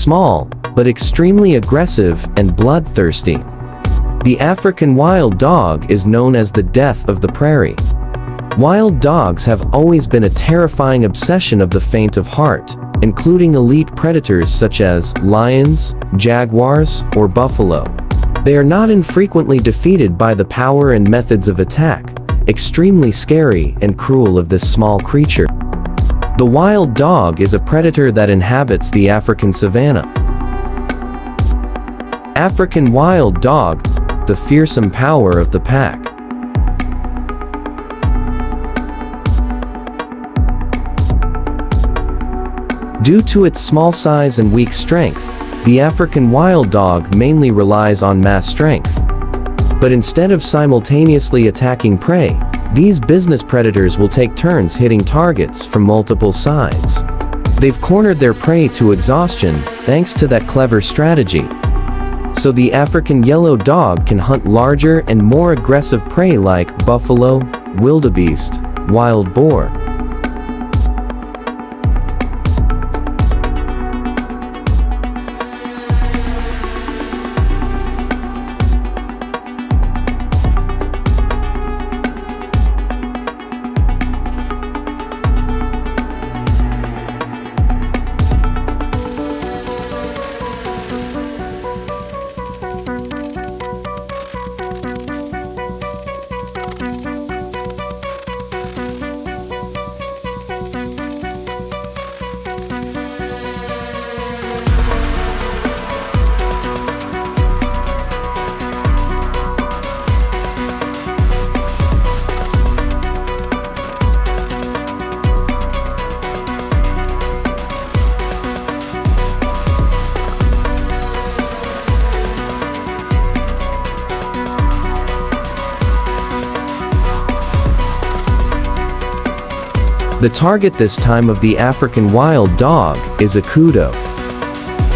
small, but extremely aggressive and bloodthirsty. The African wild dog is known as the death of the prairie. Wild dogs have always been a terrifying obsession of the faint of heart, including elite predators such as lions, jaguars, or buffalo. They are not infrequently defeated by the power and methods of attack, extremely scary and cruel of this small creature. The wild dog is a predator that inhabits the African savanna. African wild dog, the fearsome power of the pack. Due to its small size and weak strength, the African wild dog mainly relies on mass strength. But instead of simultaneously attacking prey, these business predators will take turns hitting targets from multiple sides. They've cornered their prey to exhaustion thanks to that clever strategy. So the African yellow dog can hunt larger and more aggressive prey like buffalo, wildebeest, wild boar. The target this time of the African wild dog is a kudu.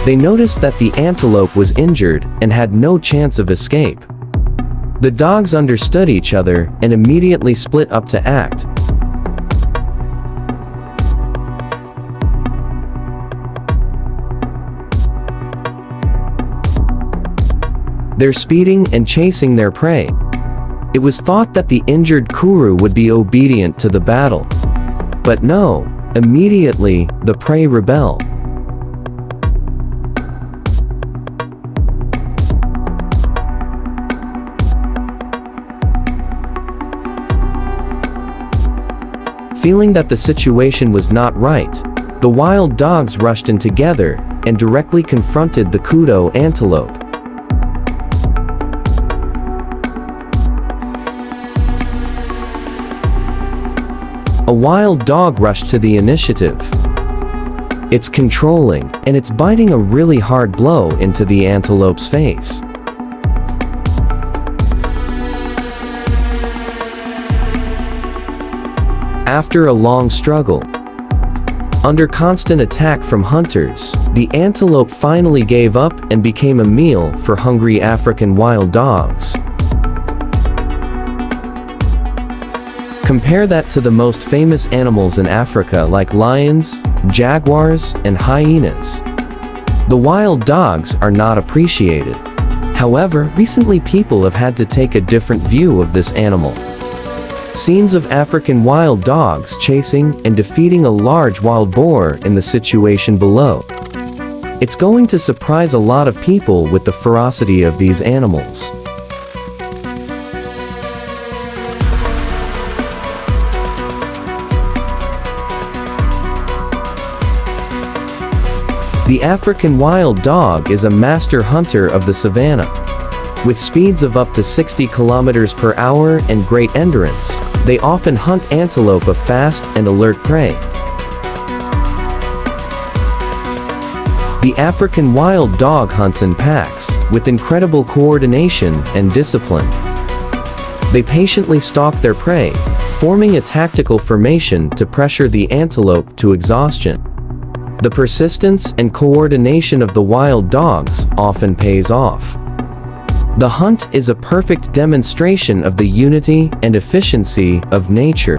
They noticed that the antelope was injured and had no chance of escape. The dogs understood each other and immediately split up to act. They're speeding and chasing their prey. It was thought that the injured kuru would be obedient to the battle. But no, immediately, the prey rebel. Feeling that the situation was not right, the wild dogs rushed in together and directly confronted the kudu antelope. A wild dog rushed to the initiative. It's controlling, and it's biting a really hard blow into the antelope's face. After a long struggle, under constant attack from hunters, the antelope finally gave up and became a meal for hungry African wild dogs. Compare that to the most famous animals in Africa like lions, jaguars, and hyenas. The wild dogs are not appreciated. However, recently people have had to take a different view of this animal. Scenes of African wild dogs chasing and defeating a large wild boar in the situation below. It's going to surprise a lot of people with the ferocity of these animals. The African wild dog is a master hunter of the savanna. With speeds of up to 60 kilometers per hour and great endurance, they often hunt antelope of fast and alert prey. The African wild dog hunts in packs, with incredible coordination and discipline. They patiently stalk their prey, forming a tactical formation to pressure the antelope to exhaustion. The persistence and coordination of the wild dogs often pays off. The hunt is a perfect demonstration of the unity and efficiency of nature.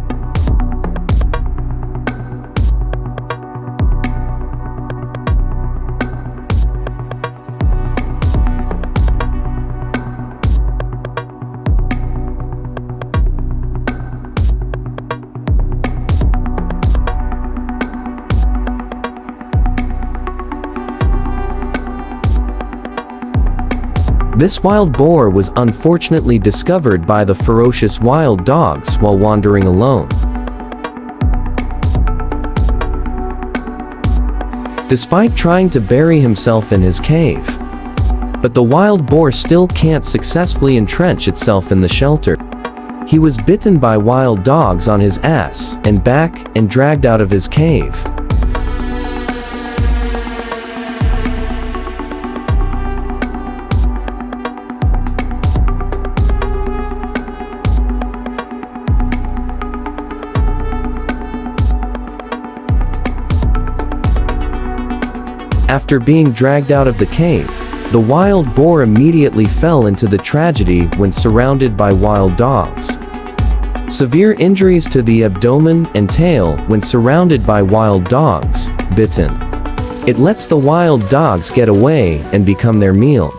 This wild boar was unfortunately discovered by the ferocious wild dogs while wandering alone. Despite trying to bury himself in his cave, but the wild boar still can't successfully entrench itself in the shelter. He was bitten by wild dogs on his ass and back and dragged out of his cave. After being dragged out of the cave, the wild boar immediately fell into the tragedy when surrounded by wild dogs. Severe injuries to the abdomen and tail when surrounded by wild dogs, bitten. It lets the wild dogs get away and become their meal.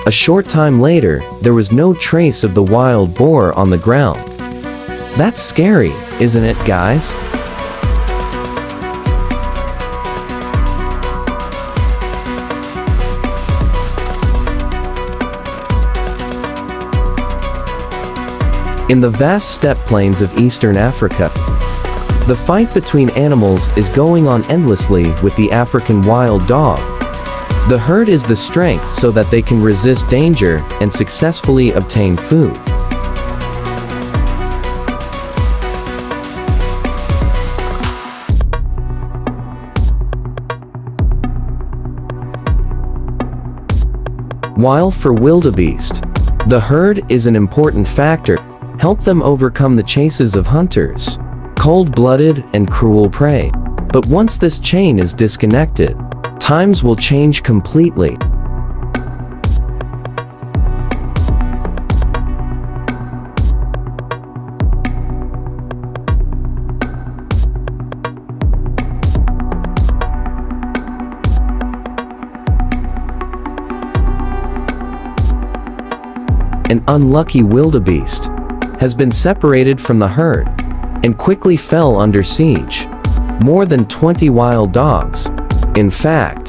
A short time later, there was no trace of the wild boar on the ground. That's scary, isn't it, guys? In the vast steppe plains of eastern Africa, the fight between animals is going on endlessly with the African wild dog. The herd is the strength so that they can resist danger and successfully obtain food. While for wildebeest, the herd is an important factor. Help them overcome the chases of hunters, cold-blooded and cruel prey. But once this chain is disconnected, times will change completely. An unlucky wildebeest has been separated from the herd and quickly fell under siege. More than 20 wild dogs. In fact,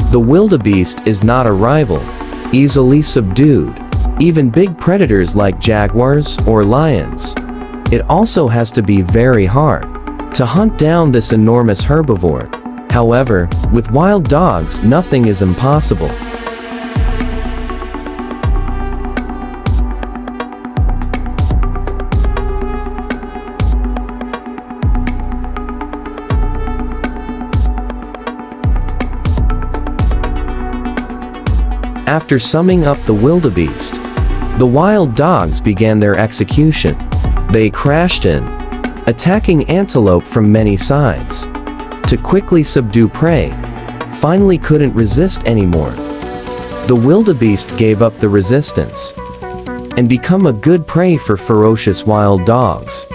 the wildebeest is not a rival, easily subdued, even big predators like jaguars or lions. It also has to be very hard to hunt down this enormous herbivore. However, with wild dogs, nothing is impossible. After summing up the wildebeest, the wild dogs began their execution. They crashed in, attacking antelope from many sides. To quickly subdue prey, finally couldn't resist anymore. The wildebeest gave up the resistance and become a good prey for ferocious wild dogs.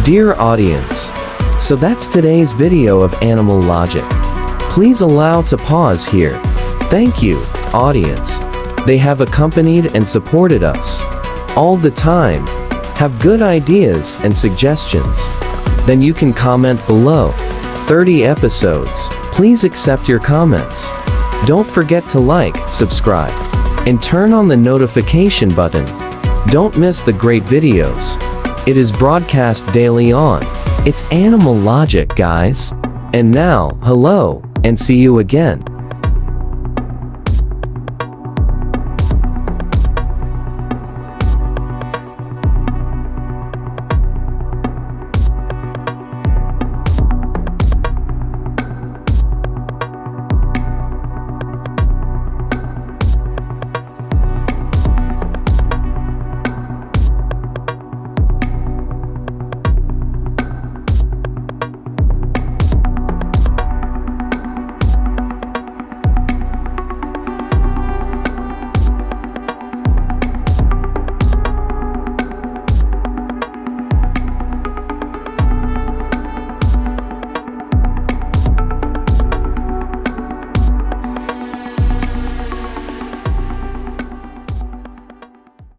Dear audience, so that's today's video of animal logic. Please allow to pause here. Thank you, audience. They have accompanied and supported us all the time. Have good ideas and suggestions? Then you can comment below. 30 episodes. Please accept your comments. Don't forget to like, subscribe, and turn on the notification button. Don't miss the great videos. It is broadcast daily on. It's Animal Logic, guys. And now, hello, and see you again.